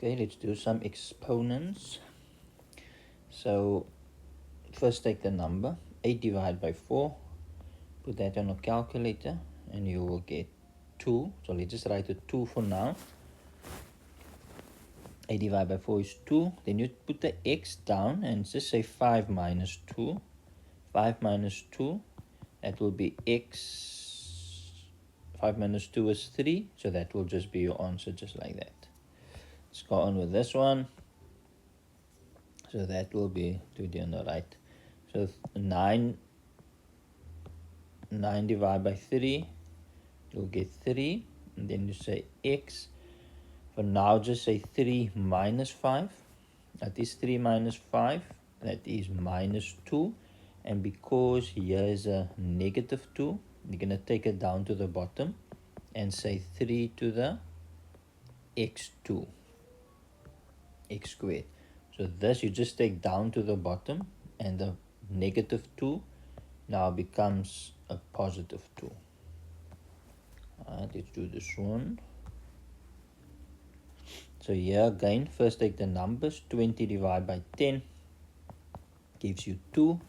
Okay, let's do some exponents. So first take the number 8 divided by 4, put that on a calculator and you will get 2. So let's just write a 2 for now. 8 divided by 4 is 2. Then you put the x down and just say 5 minus 2. 5 minus 2, that will be x. 5 minus 2 is 3, so that will just be your answer, just like that. Let's go on with this one. So that will be to the on the right. So 9 divided by 3, you'll get 3. And then you say x. For now, just say 3 minus 5. That is 3 minus 5. That is minus 2. And because here is a negative 2, you're going to take it down to the bottom and say 3 to the x2, x squared. So this you just take down to the bottom, and the negative 2 now becomes a positive 2. Alright, let's do this one. So here again, first take the numbers. 20 divided by 10 gives you 2.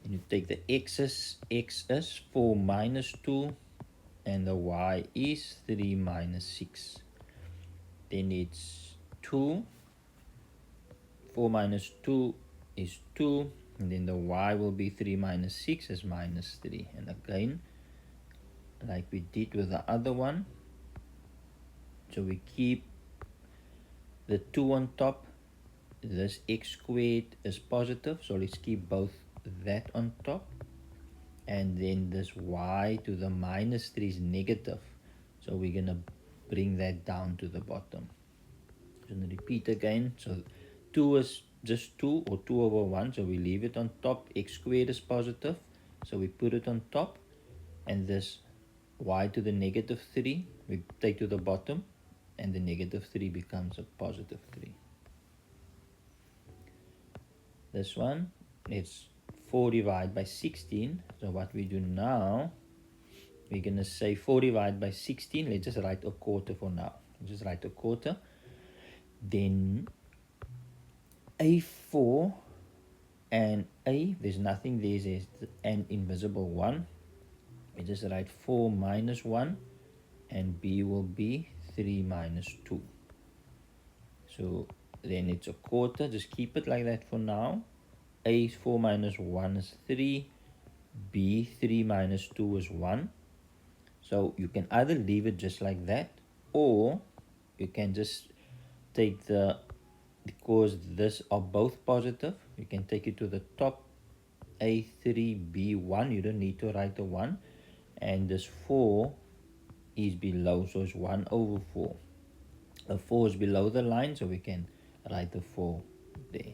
And you take the x's. X is 4 minus 2. And the y is 3 minus 6. Then it's 2. 4 minus 2 is 2. And then the y will be 3 minus 6 is minus 3. And again, like we did with the other one. So we keep the 2 on top. This x squared is positive, so let's keep both that on top. And then this y to the minus 3 is negative, so we're going to bring that down to the bottom. I'm going to repeat again. So 2 is just 2 or 2 over 1, so we leave it on top. X squared is positive, so we put it on top. And this y to the negative 3 we take to the bottom, and the negative 3 becomes a positive 3. This one, it's 4 divided by 16. So what we do now, we're going to say 4 divided by 16. Let's just write a quarter for now. Just write a quarter. Then A4 and A, there's nothing there. There's an invisible 1. We just write 4 minus 1. And B will be 3 minus 2. So then it's a quarter. Just keep it like that for now. A is 4 minus 1 is 3. B 3 minus 2 is 1. So you can either leave it just like that, or you can just take because this are both positive, you can take it to the top. A3, B1, you don't need to write a 1. And this 4 is below, so it's 1 over 4. The 4 is below the line, so we can write the 4 there.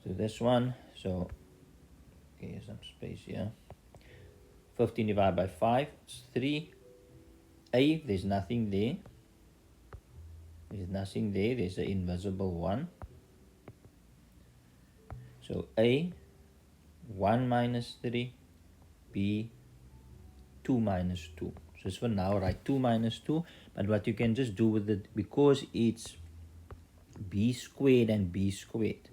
So this one, so okay, some space here. 15 divided by 5 is 3. A, there's nothing there. There's nothing there. There's an invisible 1. So A, 1 minus 3. B, 2 minus 2. So for now, write 2 minus 2. But what you can just do with it, because it's B squared and B squared,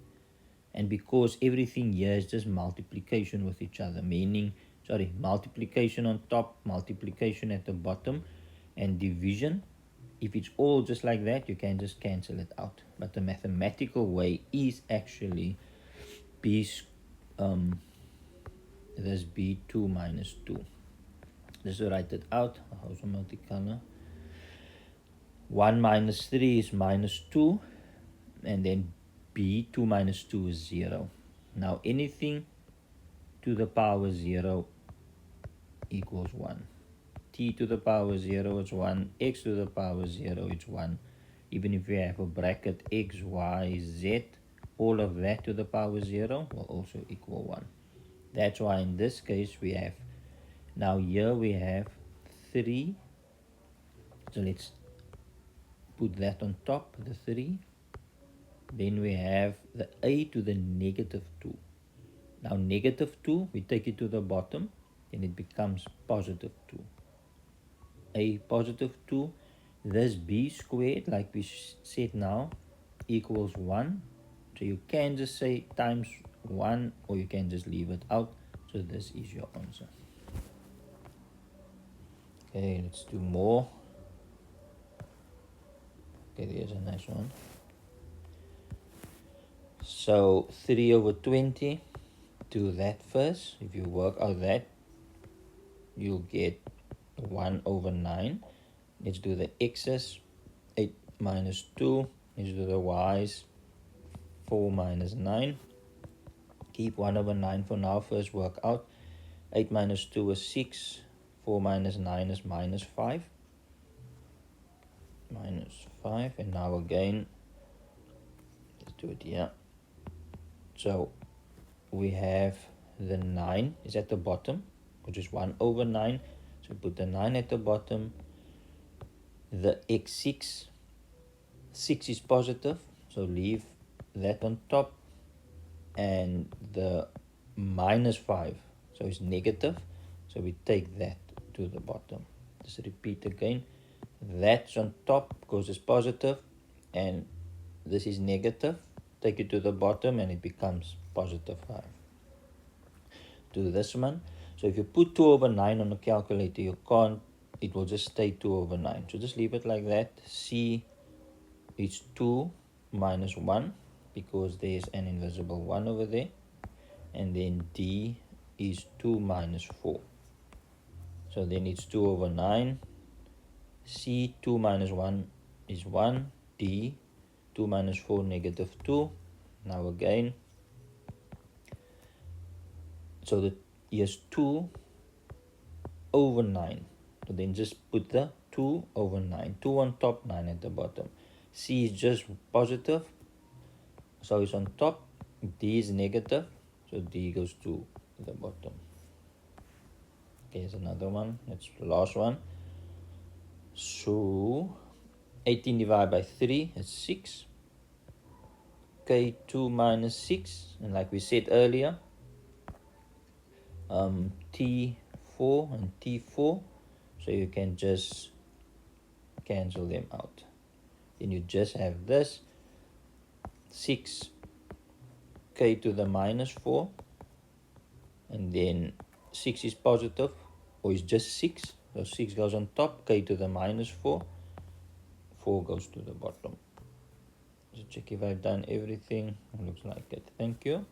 and because everything here is just multiplication with each other, meaning, multiplication on top, multiplication at the bottom, and division. If it's all just like that, you can just cancel it out. But the mathematical way is actually this B2 minus 2. Just to write it out, how's the multicolor? 1 minus 3 is minus 2, and then B 2 minus 2 is 0. Now anything to the power 0 equals 1. T to the power 0 is 1. X to the power 0 is 1. Even if we have a bracket x, y, z, all of that to the power 0 will also equal 1. That's why in this case we have, now here we have 3. So let's put that on top, the 3. Then we have the a to the negative 2. Now negative 2, we take it to the bottom, and it becomes positive 2. A positive 2, this b squared, like we said now, equals 1. So you can just say times 1, or you can just leave it out. So this is your answer. Okay, let's do more. Okay, there's a nice one. So 3 over 20, do that first. If you work out that, you'll get 1 over 9. Let's do the x's. 8 minus 2. Let's do the y's. 4 minus 9. Keep 1 over 9 for now. First work out. 8 minus 2 is 6. 4 minus 9 is minus 5. Minus 5. And now again, let's do it here. So we have the 9 is at the bottom, which is 1 over 9. So put the 9 at the bottom. The x6, 6 is positive, so leave that on top. And the minus 5, so it's negative, so we take that to the bottom. Just repeat again. That's on top because it's positive, and this is negative. Take it to the bottom and it becomes positive 5. Do this one. So if you put 2 over 9 on the calculator, you can't, it will just stay 2 over 9. So just leave it like that. C is 2 minus 1 because there's an invisible 1 over there. And then D is 2 minus 4. So then it's 2 over 9. C, 2 minus 1 is 1. D, 2 minus 4, negative 2. Now again, so that is 2 over 9. So then just put the 2 over 9. 2 on top, 9 at the bottom. C is just positive, so it's on top. D is negative, so D goes to the bottom. Okay, here's another one. That's the last one. So 18 divided by 3 is 6. K2 minus 6. And like we said earlier, T4 and T4. So you can just cancel them out. Then you just have this 6 k to the minus 4. And then 6 is positive, or it's just 6. So 6 goes on top, k to the minus 4. 4 goes to the bottom. Just check if I've done everything. Looks like it. Thank you.